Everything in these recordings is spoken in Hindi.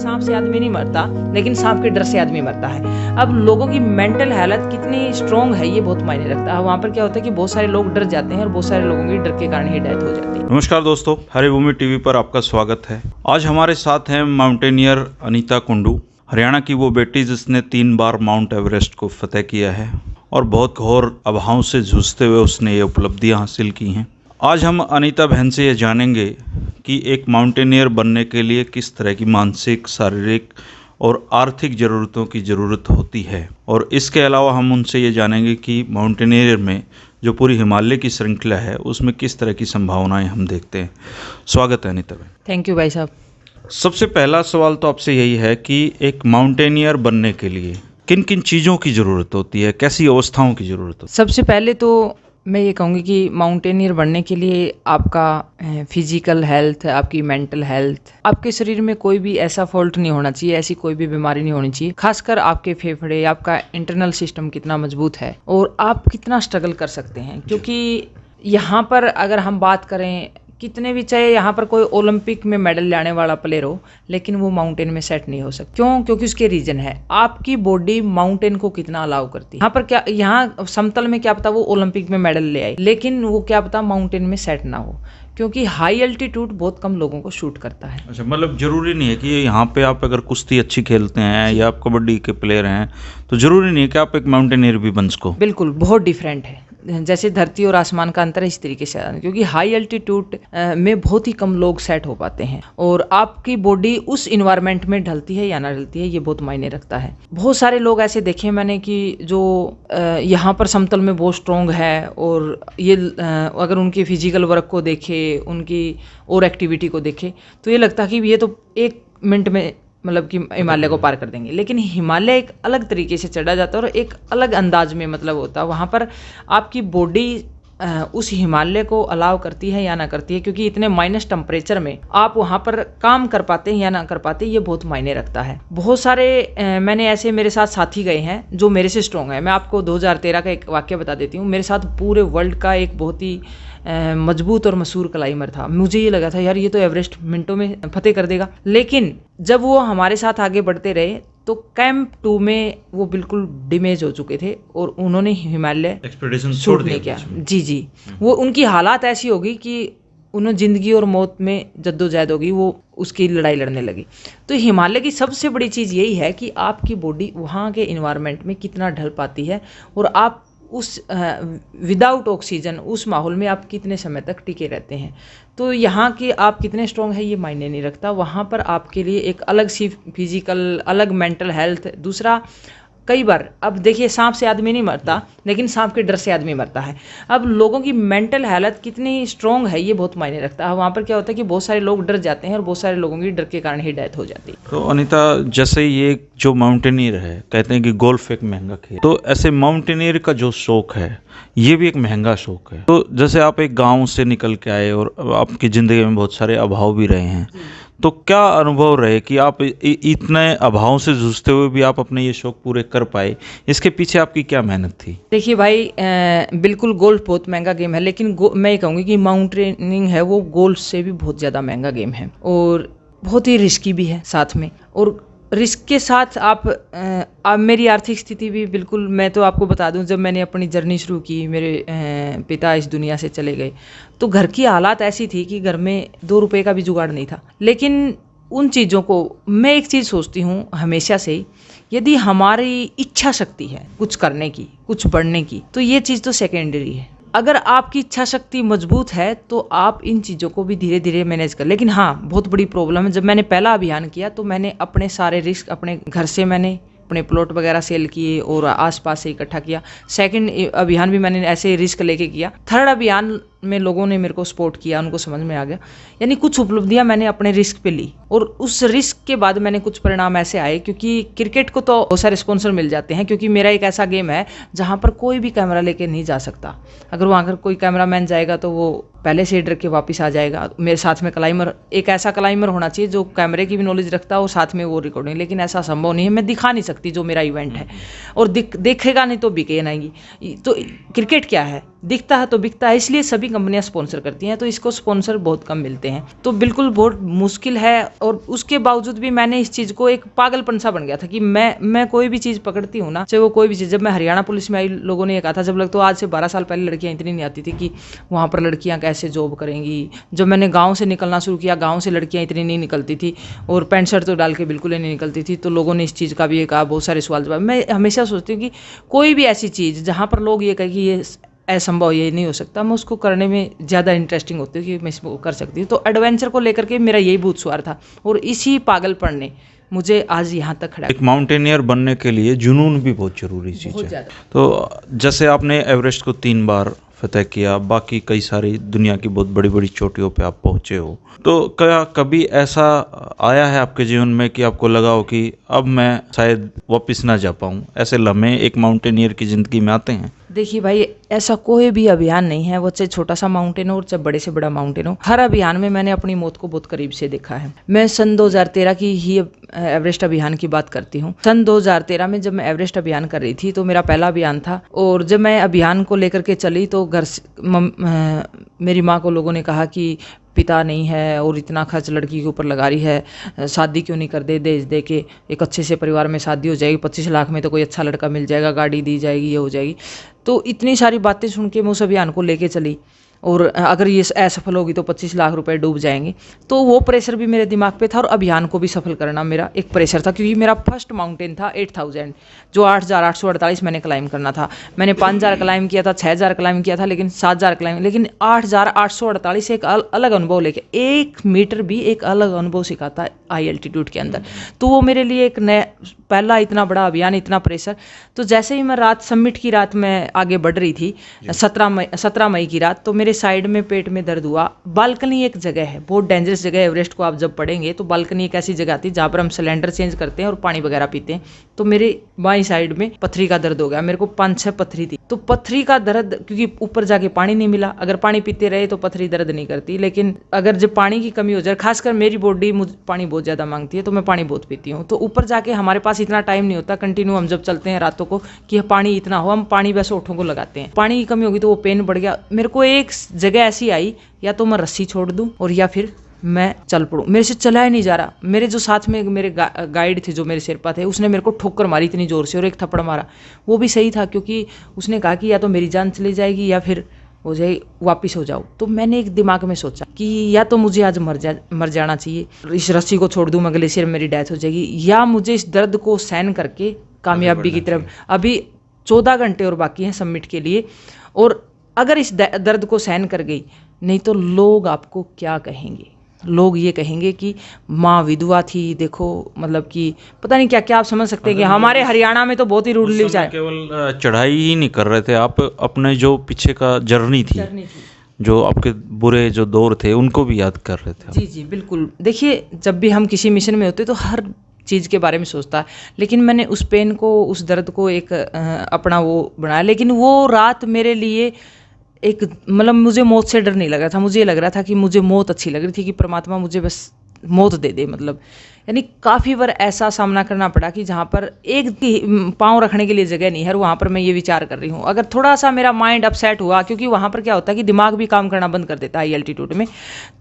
सांप से आदमी नहीं मरता, लेकिन सांप के डर से आदमी मरता है। अब लोगों की मेंटल हालत कितनी स्ट्रांग है ये बहुत मायने रखता है। वहाँ पर क्या होता है कि बहुत सारे लोग डर जाते हैं और बहुत सारे लोगों की डर के कारण ही डेथ हो जाती है। नमस्कार दोस्तों, हरिभूमि टीवी पर आपका स्वागत है। आज हमारे साथ हैं माउंटेनियर अनीता कुंडू, हरियाणा की वो बेटी जिसने 3 बार माउंट एवरेस्ट को फतेह किया है और बहुत घोर अभावों से जूझते हुए उसने ये उपलब्धियां हासिल की हैं। आज हम अनीता बहन से ये जानेंगे कि एक माउंटेनियर बनने के लिए किस तरह की मानसिक, शारीरिक और आर्थिक ज़रूरतों की ज़रूरत होती है, और इसके अलावा हम उनसे ये जानेंगे कि माउंटेनियर में जो पूरी हिमालय की श्रृंखला है उसमें किस तरह की संभावनाएं हम देखते हैं। स्वागत है अनीता बहन। थैंक यू भाई साहब। सबसे पहला सवाल तो आपसे यही है कि एक माउंटेनियर बनने के लिए किन किन चीज़ों की ज़रूरत होती है, कैसी अवस्थाओं की ज़रूरत होती है? सबसे पहले तो मैं ये कहूँगी कि माउंटेनियर बनने के लिए आपका फिजिकल हेल्थ, आपकी मेंटल हेल्थ, आपके शरीर में कोई भी ऐसा फॉल्ट नहीं होना चाहिए, ऐसी कोई भी बीमारी नहीं होनी चाहिए। खासकर आपके फेफड़े, आपका इंटरनल सिस्टम कितना मजबूत है और आप कितना स्ट्रगल कर सकते हैं। क्योंकि यहाँ पर अगर हम बात करें, कितने भी चाहे यहाँ पर कोई ओलंपिक में मेडल लाने वाला प्लेयर हो, लेकिन वो माउंटेन में सेट नहीं हो सकता। क्यों? क्योंकि उसके रीजन है आपकी बॉडी माउंटेन को कितना अलाउ करती है। यहाँ पर क्या, यहाँ समतल में क्या पता वो ओलंपिक में मेडल ले आए, लेकिन वो क्या पता माउंटेन में सेट ना हो, क्योंकि हाई अल्टीट्यूड बहुत कम लोगों को शूट करता है। अच्छा, मतलब जरूरी नहीं है कि यहाँ पे आप अगर कुश्ती अच्छी खेलते हैं या आप कबड्डी के प्लेयर हैं तो जरूरी नहीं है कि आप एक माउंटेनियर भी बन सको। बिल्कुल, बहुत डिफरेंट है। जैसे धरती और आसमान का अंतर है, इस तरीके से, क्योंकि हाई अल्टीट्यूड में बहुत ही कम लोग सेट हो पाते हैं और आपकी बॉडी उस इन्वायरमेंट में ढलती है या ना ढलती है, ये बहुत मायने रखता है। बहुत सारे लोग ऐसे देखे मैंने कि जो यहाँ पर समतल में बहुत स्ट्रॉन्ग है, और ये अगर उनके फिजिकल वर्क को देखे, उनकी और एक्टिविटी को देखे, तो ये लगता है कि ये तो 1 मिनट में मतलब कि हिमालय को पार कर देंगे। लेकिन हिमालय एक अलग तरीके से चढ़ा जाता है और एक अलग अंदाज में मतलब होता है। वहाँ पर आपकी बॉडी उस हिमालय को अलाउ करती है या ना करती है, क्योंकि इतने माइनस टेम्परेचर में आप वहाँ पर काम कर पाते हैं या ना कर पाते, ये बहुत मायने रखता है। बहुत सारे मैंने ऐसे मेरे साथ साथी गए हैं जो मेरे से स्ट्रॉन्ग है। मैं आपको 2013 का एक वाक्य बता देती हूँ। मेरे साथ पूरे वर्ल्ड का एक बहुत ही मजबूत और मशहूर क्लाइंबर था। मुझे ये लगा था यार ये तो एवरेस्ट मिनटों में फतेह कर देगा, लेकिन जब वो हमारे साथ आगे बढ़ते रहे तो कैंप 2 में वो बिल्कुल डिमेज हो चुके थे और उन्होंने हिमालय एक्सपेडिशन शूट नहीं किया। जी, वो उनकी हालात ऐसी होगी कि उन्हें जिंदगी और मौत में जद्दोजहद होगी, वो उसकी लड़ाई लड़ने लगी। तो हिमालय की सबसे बड़ी चीज़ यही है कि आपकी बॉडी वहाँ के इन्वायरमेंट में कितना ढल पाती है और आप उस विदाउट ऑक्सीजन उस माहौल में आप कितने समय तक टिके रहते हैं। तो यहाँ की आप कितने स्ट्रॉन्ग है ये मायने नहीं रखता। वहाँ पर आपके लिए एक अलग सी फिजिकल, अलग मेंटल हेल्थ। दूसरा, कई बार अब देखिए सांप से आदमी नहीं मरता, लेकिन सांप के डर से आदमी मरता है। अब लोगों की मेंटल हालत कितनी स्ट्रांग है ये बहुत मायने रखता है। वहाँ पर क्या होता है कि बहुत सारे लोग डर जाते हैं और बहुत सारे लोगों की डर के कारण ही डेथ हो जाती है। तो अनीता, जैसे ये जो माउंटेनियर है, कहते हैं कि गोल्फ एक महंगा खेल, तो ऐसे माउंटेनियर का जो शौक है ये भी एक महंगा शौक है। तो जैसे आप एक गाँव से निकल के आए और आपकी ज़िंदगी में बहुत सारे अभाव भी रहे हैं, तो क्या अनुभव रहे कि आप इतने अभाव से जूझते हुए भी आप अपने ये शौक पूरे कर पाए? इसके पीछे आपकी क्या मेहनत थी? देखिए भाई, बिल्कुल गोल्फ बहुत महंगा गेम है, लेकिन मैं ये कहूँगी कि माउंटेनियरिंग है वो गोल्फ से भी बहुत ज़्यादा महंगा गेम है और बहुत ही रिस्की भी है साथ में। और रिस्क के साथ आप मेरी आर्थिक स्थिति भी बिल्कुल, मैं तो आपको बता दूं, जब मैंने अपनी जर्नी शुरू की, मेरे पिता इस दुनिया से चले गए, तो घर की हालात ऐसी थी कि घर में 2 रुपए का भी जुगाड़ नहीं था। लेकिन उन चीज़ों को मैं एक चीज़ सोचती हूँ हमेशा से ही, यदि हमारी इच्छा शक्ति है कुछ करने की, कुछ बढ़ने की, तो ये चीज़ तो सेकेंडरी है। अगर आपकी इच्छा शक्ति मजबूत है तो आप इन चीज़ों को भी धीरे धीरे मैनेज कर। लेकिन हाँ, बहुत बड़ी प्रॉब्लम है। जब मैंने पहला अभियान किया तो मैंने अपने सारे रिस्क अपने घर से, मैंने अपने प्लॉट वगैरह सेल किए और आसपास से इकट्ठा किया। सेकंड अभियान भी मैंने ऐसे रिस्क लेके किया। थर्ड अभियान में लोगों ने मेरे को सपोर्ट किया, उनको समझ में आ गया। यानी कुछ उपलब्धियां मैंने अपने रिस्क पे ली और उस रिस्क के बाद मैंने कुछ परिणाम ऐसे आए, क्योंकि क्रिकेट को तो बहुत सारे स्पॉन्सर मिल जाते हैं, क्योंकि मेरा एक ऐसा गेम है जहाँ पर कोई भी कैमरा लेके नहीं जा सकता। अगर वहाँ अगर कोई कैमरामैन जाएगा तो वो पहले से डर के वापस आ जाएगा। मेरे साथ में क्लाइमर, एक ऐसा क्लाइमर होना चाहिए जो कैमरे की भी नॉलेज रखता है और साथ में वो रिकॉर्डिंग, लेकिन ऐसा संभव नहीं है। मैं दिखा नहीं सकती जो मेरा इवेंट है, और देखेगा नहीं तो बिके नहीं। तो क्रिकेट क्या है, दिखता है तो बिकता है, इसलिए सभी कंपनियां स्पॉन्सर करती हैं, तो इसको स्पॉन्सर बहुत कम मिलते हैं, तो बिल्कुल बहुत मुश्किल है। और उसके बावजूद भी मैंने इस चीज़ को एक पागलपन सा बन गया था कि मैं कोई भी चीज़ पकड़ती हूँ ना, चाहे वो कोई भी चीज़। जब मैं हरियाणा पुलिस में आई, लोगों ने ये कहा था, जब लग तो आज से 12 साल पहले लड़कियाँ इतनी नहीं आती थी कि वहाँ पर लड़कियाँ कैसे जॉब करेंगी। जब मैंने गाँव से निकलना शुरू किया, गाँव से लड़कियाँ इतनी नहीं निकलती थी, और पैंट शर्ट तो डाल के बिल्कुल ही नहीं निकलती थी, तो लोगों ने इस चीज़ का भी कहा, बहुत सारे सवाल जवाब। मैं हमेशा सोचती हूँ कि कोई भी ऐसी चीज़ जहाँ पर लोग ये कहें कि ये असंभव, ये नहीं हो सकता, मैं उसको करने में ज़्यादा इंटरेस्टिंग होती हूँ कि मैं इसको कर सकती हूँ। तो एडवेंचर को लेकर के मेरा यही बहुत सवार था, और इसी पागलपन ने मुझे आज यहाँ तक खड़ा। एक माउंटेनियर बनने के लिए जुनून भी बहुत जरूरी चीज़ बहुत है। ज़्यादा। तो जैसे आपने एवरेस्ट को 3 बार फतह किया, बाकी कई सारी दुनिया की बहुत बड़ी बड़ी चोटियों पे आप पहुँचे हो, तो क्या कभी ऐसा आया है आपके जीवन में कि आपको लगा हो कि अब मैं शायद वापस ना जा पाऊँ? ऐसे लम्हे एक माउंटेनियर की ज़िंदगी में आते हैं? देखिए भाई, ऐसा कोई भी अभियान नहीं है, वो चाहे छोटा सा माउंटेन हो और चाहे बड़े से बड़ा माउंटेन हो, हर अभियान में मैंने अपनी मौत को बहुत करीब से देखा है। मैं सन 2013 की ही एवरेस्ट अभियान की बात करती हूँ। सन 2013 में जब मैं एवरेस्ट अभियान कर रही थी, तो मेरा पहला अभियान था, और जब मैं अभियान को लेकर के चली तो घर से मेरी माँ को लोगों ने कहा कि पिता नहीं है और इतना खर्च लड़की के ऊपर लगा रही है, शादी क्यों नहीं कर दे, दहेज दे के एक अच्छे से परिवार में शादी हो जाएगी, 25 लाख में तो कोई अच्छा लड़का मिल जाएगा, गाड़ी दी जाएगी, ये हो जाएगी। तो इतनी सारी बातें सुन के मैं उस अभियान को लेके चली, और अगर ये असफल होगी तो 25 लाख रुपए डूब जाएंगे। तो वो प्रेशर भी मेरे दिमाग पे था, और अभियान को भी सफल करना मेरा एक प्रेशर था, क्योंकि मेरा फर्स्ट माउंटेन था 8000, जो 8848 मैंने क्लाइम करना था। मैंने 5000 क्लाइम किया था, 6000 क्लाइम किया था, लेकिन 7000 क्लाइम, लेकिन 8848 एक अलग अनुभव लेके, 1 मीटर भी एक अलग अनुभव सिखाता है हाई एल्टीट्यूड के अंदर। तो वो मेरे लिए एक नया पहला इतना बड़ा अभियान, इतना प्रेशर। तो जैसे ही मैं रात समिट की रात में आगे बढ़ रही थी, 17 मई की रात, तो मेरे साइड में पेट में दर्द हुआ। बालकनी एक जगह है, बहुत डेंजरस जगह है एवरेस्ट को आप जब पढ़ेंगे तो बालकनी एक ऐसी जगह आती है जहाँ पर हम सिलेंडर चेंज करते हैं और पानी वगैरह पीते हैं। तो मेरे बाईं साइड में पथरी का दर्द हो गया, मेरे को 5-6 पथरी थी। तो पथरी का दर्द, क्योंकि ऊपर जाके पानी नहीं मिला, अगर पानी पीते रहे तो पथरी दर्द नहीं करती, लेकिन अगर जब पानी की कमी हो जाए, खासकर मेरी बॉडी पानी बहुत ज़्यादा मांगती है, तो मैं पानी बहुत पीती हूँ। तो ऊपर जाके हमारे पास इतना टाइम नहीं होता कंटिन्यू, हम जब चलते हैं रातों को कि पानी इतना हो, हम पानी वैसे ओठों को लगाते हैं। पानी की कमी होगी तो वो पेन बढ़ गया। मेरे को एक जगह ऐसी आई, या तो मैं रस्सी छोड़ दूं और या फिर मैं चल पड़ूं। मेरे से चला ही नहीं जा रहा। मेरे जो साथ में मेरे गाइड थे, जो मेरे सिरपा थे, उसने मेरे को ठोकर मारी इतनी जोर से और एक थप्पड़ मारा। वो भी सही था, क्योंकि उसने कहा कि या तो मेरी जान चली जाएगी या फिर हो जाए, वापिस हो जाओ। तो मैंने एक दिमाग में सोचा कि या तो मुझे आज मर जाना चाहिए, इस रस्सी को छोड़ दूं मैं, ग्लेशियर में मेरी डेथ हो जाएगी, या मुझे इस दर्द को सहन करके कामयाबी की तरफ। अभी 14 घंटे और बाकी हैं सबमिट के लिए, और अगर इस दर्द को सहन कर गई, नहीं तो लोग आपको क्या कहेंगे। लोग ये कहेंगे कि माँ विधवा थी, देखो, मतलब कि पता नहीं क्या क्या। आप समझ सकते हैं कि हमारे हरियाणा में तो बहुत ही रूडली विचार। केवल चढ़ाई ही नहीं कर रहे थे आप, अपने जो पीछे का जर्नी थी, जो आपके बुरे जो दौर थे, उनको भी याद कर रहे थे। जी जी बिल्कुल। देखिए, जब भी हम किसी मिशन में होते तो हर चीज़ के बारे में सोचता है, लेकिन मैंने उस पेन को, उस दर्द को एक अपना वो बनाया। लेकिन वो रात मेरे लिए एक, मतलब मुझे मौत से डर नहीं लग रहा था, मुझे ये लग रहा था कि मुझे मौत अच्छी लग रही थी, कि परमात्मा मुझे बस मौत दे दे। मतलब यानी काफ़ी बार ऐसा सामना करना पड़ा कि जहाँ पर एक पाँव रखने के लिए जगह नहीं है, और वहाँ पर मैं ये विचार कर रही हूँ। अगर थोड़ा सा मेरा माइंड अपसेट हुआ, क्योंकि वहाँ पर क्या होता है कि दिमाग भी काम करना बंद कर देता है हाई एल्टीट्यूड में,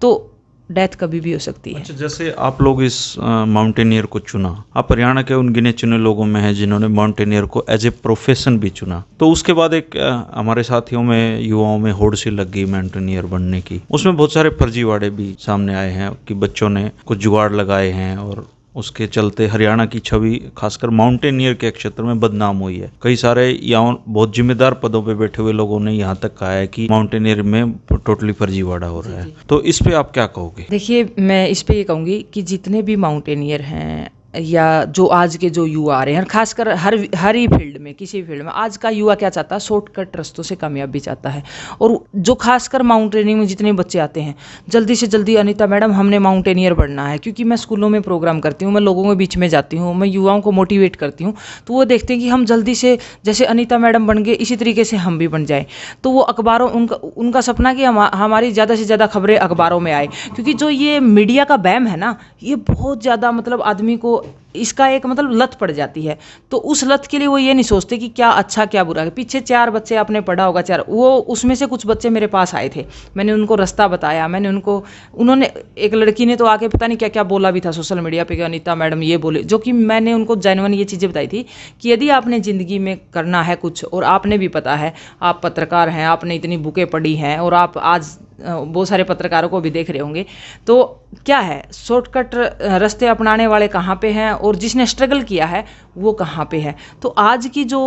तो डेथ कभी भी हो सकती है। अच्छा, जैसे आप लोग इस माउंटेनियर को चुना, आप हरियाणा के उन गिने चुने लोगों में हैं जिन्होंने माउंटेनियर को एज ए प्रोफेशन भी चुना। तो उसके बाद एक हमारे साथियों में, युवाओं में होड़ सी लग गई माउंटेनियर बनने की। उसमें बहुत सारे फर्जीवाड़े भी सामने आए हैं कि बच्चों ने कुछ जुगाड़ लगाए हैं, और उसके चलते हरियाणा की छवि खासकर माउंटेनियर के क्षेत्र में बदनाम हुई है। कई सारे यहाँ बहुत जिम्मेदार पदों पे बैठे हुए लोगों ने यहाँ तक कहा है कि माउंटेनियर में टोटली फर्जीवाड़ा हो रहा है। तो इस पे आप क्या कहोगे? देखिए, मैं इस पे ये कहूँगी कि जितने भी माउंटेनियर हैं, या जो आज के जो युवा आ रहे हैं, खासकर हर ही फील्ड में, किसी फील्ड में, आज का युवा क्या चाहता है? शॉर्टकट रास्तों से कामयाबी चाहता है। और जो खासकर माउंटेनियरिंग में जितने बच्चे आते हैं, जल्दी से जल्दी, अनीता मैडम हमने माउंटेनियर बनना है। क्योंकि मैं स्कूलों में प्रोग्राम करती हूँ, मैं लोगों के बीच में जाती हूँ, मैं युवाओं को मोटिवेट करती हूँ, तो वो देखते हैं कि हम जल्दी से, जैसे अनीता मैडम बन गए, इसी तरीके से हम भी बन जाए। तो वो अखबारों, उनका सपना कि हमारी ज़्यादा से ज़्यादा खबरें अखबारों में आए। क्योंकि जो ये मीडिया का बैम है ना, ये बहुत ज़्यादा, मतलब आदमी को इसका एक मतलब लत पड़ जाती है। तो उस लत के लिए वो ये नहीं सोचते कि क्या अच्छा क्या बुरा है। पीछे 4 बच्चे आपने पढ़ा होगा, 4, वो उसमें से कुछ बच्चे मेरे पास आए थे, मैंने उनको रास्ता बताया, उन्होंने, एक लड़की ने तो आके पता नहीं क्या क्या बोला भी था सोशल मीडिया पे कि अनीता मैडम ये बोले, जो कि मैंने उनको जेन्युइन ये चीज़ें बताई थी कि यदि आपने ज़िंदगी में करना है कुछ, और आपने भी पता है, आप पत्रकार हैं, आपने इतनी बुकें पढ़ी हैं, और आप आज बहुत सारे पत्रकारों को भी देख रहे होंगे, तो क्या है, शॉर्टकट रास्ते अपनाने वाले कहाँ पे हैं और जिसने स्ट्रगल किया है वो कहाँ पे है। तो आज की जो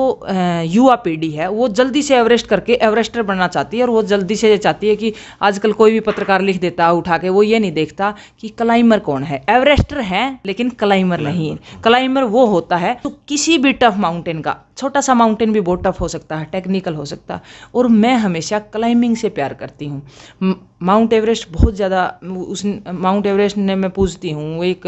युवा पीढ़ी है वो जल्दी से एवरेस्ट करके एवरेस्टर बनना चाहती है, और वो जल्दी से चाहती है कि आजकल कोई भी पत्रकार लिख देता है उठा के, वो ये नहीं देखता कि क्लाइमर कौन है। एवरेस्टर है लेकिन क्लाइमर नहीं है। क्लाइमर वो होता है तो किसी भी टफ माउंटेन का, छोटा सा माउंटेन भी बहुत टफ हो सकता है, टेक्निकल हो सकता है, और मैं हमेशा क्लाइंबिंग से प्यार करती हूँ। माउंट एवरेस्ट बहुत ज़्यादा, उस माउंट एवरेस्ट ने मैं पूजती हूँ, वो एक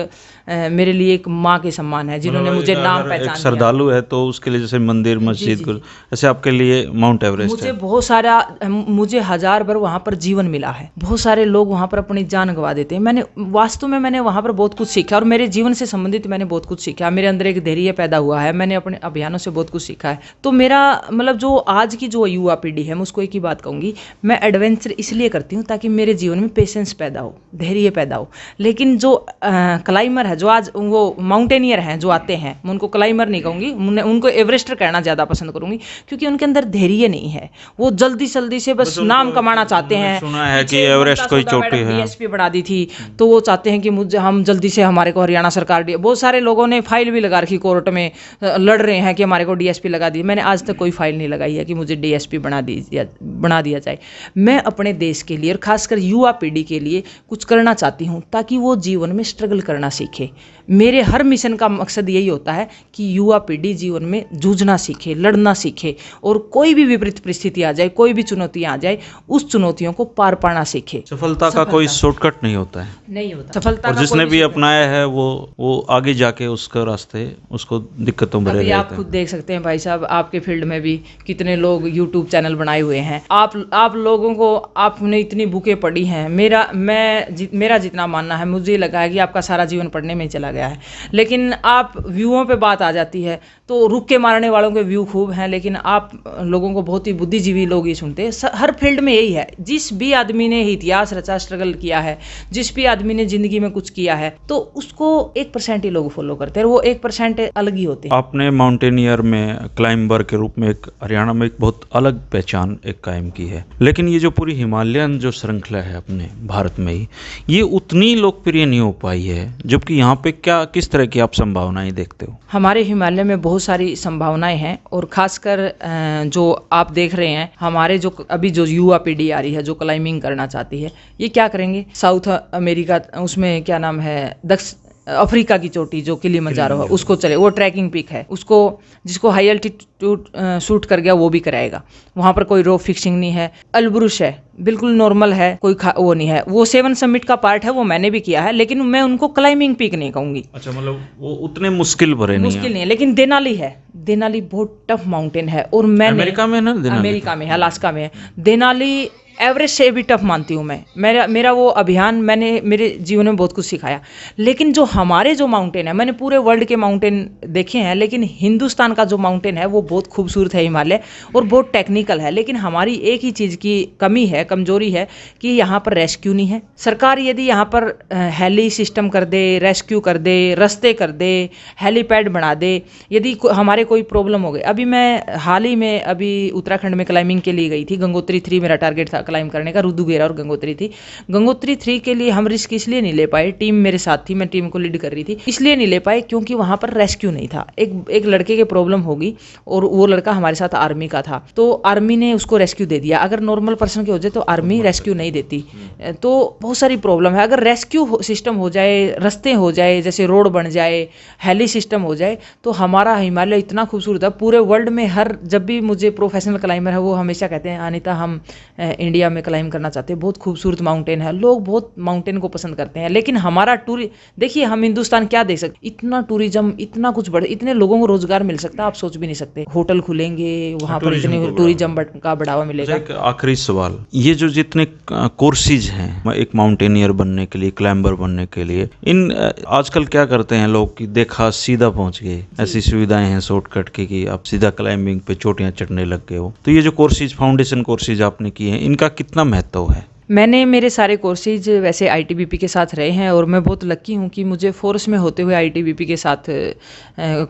मेरे लिए एक माँ के समान है, जिन्होंने मुझे नाम पहचान दिया। श्रद्धालु है तो उसके लिए जैसे मंदिर मस्जिद को, ऐसे आपके लिए माउंट एवरेस्ट मुझे है। बहुत सारा, मुझे 1000 बार वहाँ पर जीवन मिला है। बहुत सारे लोग वहाँ पर अपनी जान गंवा देते हैं। मैंने वास्तव में मैंने वहाँ पर बहुत कुछ सीखा, और मेरे जीवन से संबंधित मैंने बहुत कुछ सीखा। मेरे अंदर एक धैर्य पैदा हुआ है, मैंने अपने अभियानों से बहुत कुछ सीखा है। तो मेरा मतलब जो आज की जो युवा पीढ़ी है, मैं उसको एक ही बात कहूँगी, मैं एडवेंचर इसलिए करती हूँ ताकि मेरे जीवन में पेशेंस पैदा हो, धैर्य पैदा हो। लेकिन जो क्लाइमर है, जो आज वो माउंटेनियर हैं जो आते हैं, मैं उनको क्लाइमर नहीं कहूँगी, उनको एवरेस्टर कहना ज़्यादा पसंद करूँगी, क्योंकि उनके अंदर धैर्य नहीं है। वो जल्दी जल्दी से बस नाम कमाना चाहते हैं। सुना है कि एवरेस्ट कोई चोटी है, डीएसपी बना दी थी, तो वो चाहते हैं कि हम जल्दी से, हमारे को हरियाणा सरकार, बहुत सारे लोगों ने फाइल भी लगा रखी, कोर्ट में लड़ रहे हैं कि हमारे को डीएसपी लगा दी। मैंने आज तक कोई फाइल नहीं लगाई है कि मुझे डीएसपी बना दिया जाए। मैं अपने देश के लिए और खासकर युवा पीढ़ी के लिए कुछ करना चाहती हूँ ताकि वो जीवन में स्ट्रगल करना सीखे। मेरे हर मिशन का मकसद यही होता है कि युवा पीढ़ी जीवन में जूझना सीखे, लड़ना सीखे, और कोई भी विपरीत परिस्थिति आ जाए, कोई भी चुनौतियां आ जाए, उस चुनौतियों को पार पाना सीखे। सफलता का कोई शॉर्टकट नहीं होता है, नहीं होता सफलता और का। जिसने भी अपनाया है वो आगे जाके उसका रास्ते, उसको दिक्कतों भरे रहते हैं। आप खुद देख सकते हैं भाई साहब, आपके फील्ड में भी कितने लोग यूट्यूब चैनल बनाए हुए हैं। आप लोगों को, आपने इतनी बुकें पढ़ी हैं, मेरा जितना मानना है, मुझे लगा है कि आपका सारा जीवन पढ़ने में चला गया है। लेकिन आप व्यूओं पे बात आ जाती है तो रुक के मारने वालों के व्यू खूब हैं, लेकिन आप लोगों को बहुत ही बुद्धिजीवी लोग ही सुनते हैं। हर फील्ड में यही है, जिस भी आदमी ने इतिहास रचा, स्ट्रगल किया है, जिस भी आदमी ने जिंदगी में कुछ किया है, तो उसको 1% ही लोग फॉलो करते हैं, वो 1% अलग ही होते हैं। आपने माउंटेनियर में, क्लाइंबर के रूप में एक हरियाणा में एक बहुत अलग पहचान एक कायम की है। लेकिन ये जो पूरी हिमालयन जो श्रृंखला है अपने भारत में ही, ये उतनी लोकप्रिय नहीं हो पाई है, जबकि यहाँ पे किस तरह की आप संभावनाएं देखते हो? हमारे हिमालय में बहुत सारी संभावनाएं हैं, और खासकर जो आप देख रहे हैं, हमारे जो अभी जो युवा पीढ़ी आ रही है जो क्लाइंबिंग करना चाहती है, ये क्या करेंगे, साउथ अमेरिका, उसमें क्या नाम है, अफ्रीका की चोटी जो किलिमंजारो है, उसको चले, वो ट्रैकिंग पिक है, उसको जिसको हाई एल्टीट्यूड शूट कर गया वो भी कराएगा। वहाँ पर कोई रोप फिक्सिंग नहीं है। अल्ब्रुश है, बिल्कुल नॉर्मल है, कोई वो नहीं है। वो 7 समिट का पार्ट है, वो मैंने भी किया है, लेकिन मैं उनको क्लाइंबिंग पिक नहीं कहूँगी। अच्छा, मतलब वो उतने मुश्किल भरे नहीं है। लेकिन देनाली है, देनाली बहुत टफ माउंटेन है, और मैंने अमेरिका में ना, अमेरिका में है, अलास्का में है देनाली। एवरेस्ट से भी टफ मानती हूँ मैं। मेरा वो अभियान मैंने मेरे जीवन में बहुत कुछ सिखाया। लेकिन जो हमारे जो माउंटेन है, मैंने पूरे वर्ल्ड के माउंटेन देखे हैं, लेकिन हिंदुस्तान का जो माउंटेन है वो बहुत खूबसूरत है, हिमालय, और बहुत टेक्निकल है। लेकिन हमारी एक ही चीज़ की कमी है, कमजोरी है, कि यहाँ पर रेस्क्यू नहीं है। सरकार यदि यहाँ पर हेली सिस्टम कर दे, रेस्क्यू कर दे, रास्ते कर दे, हेलीपैड बना दे, यदि हमारे कोई प्रॉब्लम हो गई। अभी मैं हाल ही में उत्तराखंड में क्लाइंबिंग के लिए गई थी। गंगोत्री 3 मेरा टारगेट था क्लाइम करने का, रुद्रगेरा और गंगोत्री थी। गंगोत्री 3 के लिए हम रिस्क इसलिए नहीं ले पाए, टीम मेरे साथ थी, मैं टीम को लीड कर रही थी, इसलिए नहीं ले पाए क्योंकि वहां पर रेस्क्यू नहीं था। एक लड़के के प्रॉब्लम होगी, और वो लड़का हमारे साथ आर्मी का था, तो आर्मी ने उसको रेस्क्यू दे दिया। अगर नॉर्मल पर्सन के हो जाए तो आर्मी रेस्क्यू नहीं देती। तो बहुत सारी प्रॉब्लम है। अगर रेस्क्यू सिस्टम हो जाए, रास्ते हो जाए, जैसे रोड बन जाए, हेली सिस्टम हो जाए, तो हमारा हिमालय इतना खूबसूरत है। पूरे वर्ल्ड में जब भी मुझे प्रोफेशनल क्लाइंबर है वो हमेशा कहते हैं, अनीता हम इंडिया में क्लाइंब करना चाहते हैं, बहुत खूबसूरत माउंटेन है, लोग बहुत माउंटेन को पसंद करते हैं। लेकिन हमारा देखिए, हम हिंदुस्तान क्या देख सकते, इतना टूरिज्म, इतना कुछ इतने लोगों को रोजगार मिल सकता है, आप सोच भी नहीं सकते। होटल खुलेंगे वहां पर, इतने टूरिज्म का बढ़ावा मिलेगा। एक आखिरी सवाल, ये जो जितने कोर्सेज हैं एक माउंटेनियर बनने के लिए, क्लाइंबर बनने के लिए, इन आजकल क्या करते हैं लोग कि देखा सीधा पहुंच गए, ऐसी सुविधाएं हैं शॉर्टकट की कि आप सीधा क्लाइंबिंग पे चोटियां चढ़ने लग गए हो। तो ये जो कोर्सेज, फाउंडेशन कोर्सेज आपने किए हैं, इनका कितना महत्व है? मैंने मेरे सारे कोर्सेज वैसे आईटीबीपी के साथ रहे हैं और मैं बहुत लकी हूँ कि मुझे फोर्स में होते हुए आईटीबीपी के साथ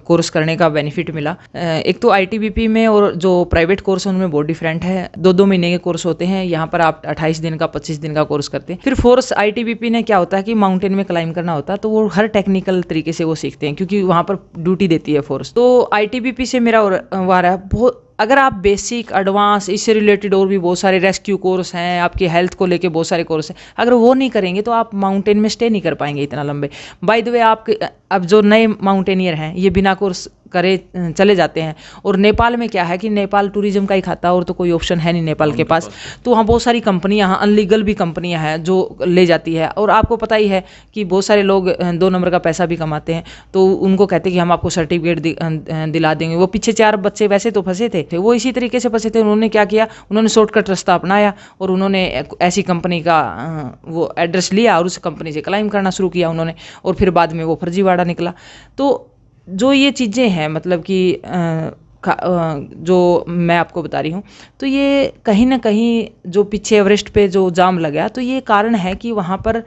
कोर्स करने का बेनिफिट मिला। एक तो आईटीबीपी में और जो प्राइवेट कोर्स है उनमें बहुत डिफरेंट है। 2-2 महीने के कोर्स होते हैं, यहाँ पर आप 28 दिन का 25 दिन का कोर्स करते हैं। फिर फोर्स आईटीबीपी ने क्या होता है कि माउंटेन में क्लाइंब करना होता है, तो वो हर टेक्निकल तरीके से वो सीखते हैं क्योंकि वहाँ पर ड्यूटी देती है फोर्स। तो आईटीबीपी से मेरा वार है बहुत। अगर आप बेसिक, एडवांस, इससे रिलेटेड और भी बहुत सारे रेस्क्यू कोर्स हैं, आपकी हेल्थ को लेके बहुत सारे कोर्स हैं, अगर वो नहीं करेंगे तो आप माउंटेन में स्टे नहीं कर पाएंगे इतना लंबे। बाय द वे, आप अब जो नए माउंटेनियर हैं ये बिना कोर्स करे चले जाते हैं। और नेपाल में क्या है कि नेपाल टूरिज्म का ही खाता है और तो कोई ऑप्शन है नहीं नेपाल के पास। तो वहाँ बहुत सारी कंपनियाँ, यहाँ अनलीगल भी कंपनियाँ हैं जो ले जाती है। और आपको पता ही है कि बहुत सारे लोग 2 नंबर का पैसा भी कमाते हैं, तो उनको कहते हैं कि हम आपको सर्टिफिकेट दिला देंगे। वो पीछे 4 बच्चे वैसे तो फंसे थे, वो इसी तरीके से फंसे थे। उन्होंने क्या किया, उन्होंने शॉर्टकट रास्ता अपनाया और उन्होंने ऐसी कंपनी का वो एड्रेस लिया और उस कंपनी से क्लाइम करना शुरू किया उन्होंने, और फिर बाद में वो फर्जीवाड़ा निकला। तो जो ये चीज़ें हैं, मतलब कि जो मैं आपको बता रही हूँ, तो ये कहीं ना कहीं जो पीछे एवरेस्ट पे जो जाम लगा, तो ये कारण है कि वहाँ पर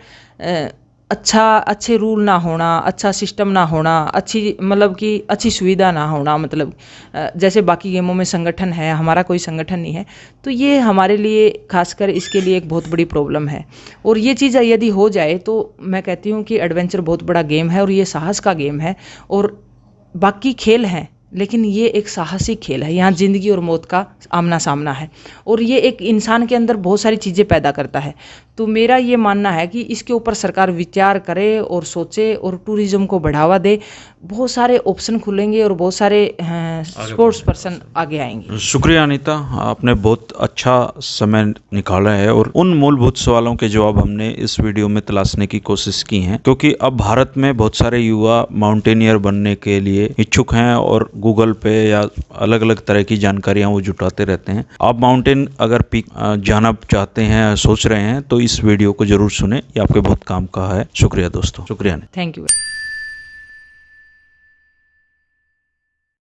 अच्छे रूल ना होना, अच्छा सिस्टम ना होना, अच्छी सुविधा ना होना। मतलब जैसे बाकी गेमों में संगठन है, हमारा कोई संगठन नहीं है, तो ये हमारे लिए खासकर इसके लिए एक बहुत बड़ी प्रॉब्लम है। और ये चीज़ यदि हो जाए तो मैं कहती हूँ कि एडवेंचर बहुत बड़ा गेम है और ये साहस का गेम है। और बाकी खेल हैं लेकिन ये एक साहसिक खेल है, यहाँ ज़िंदगी और मौत का आमना सामना है और ये एक इंसान के अंदर बहुत सारी चीज़ें पैदा करता है। तो मेरा ये मानना है कि इसके ऊपर सरकार विचार करे और सोचे और टूरिज़्म को बढ़ावा दे। बहुत सारे ऑप्शन खुलेंगे और बहुत सारे स्पोर्ट्स पर्सन आगे आएंगे। शुक्रिया अनीता, आपने बहुत अच्छा समय निकाला है और उन मूलभूत सवालों के जवाब हमने इस वीडियो में तलाशने की कोशिश की है, क्योंकि अब भारत में बहुत सारे युवा माउंटेनियर बनने के लिए इच्छुक हैं और गूगल पे या अलग अलग तरह की जानकारियां वो जुटाते रहते हैं। आप माउंटेन अगर पीक जाना चाहते हैं, सोच रहे हैं, तो इस वीडियो को जरूर सुने, ये आपके बहुत काम का है। शुक्रिया दोस्तों, शुक्रिया। Thank you.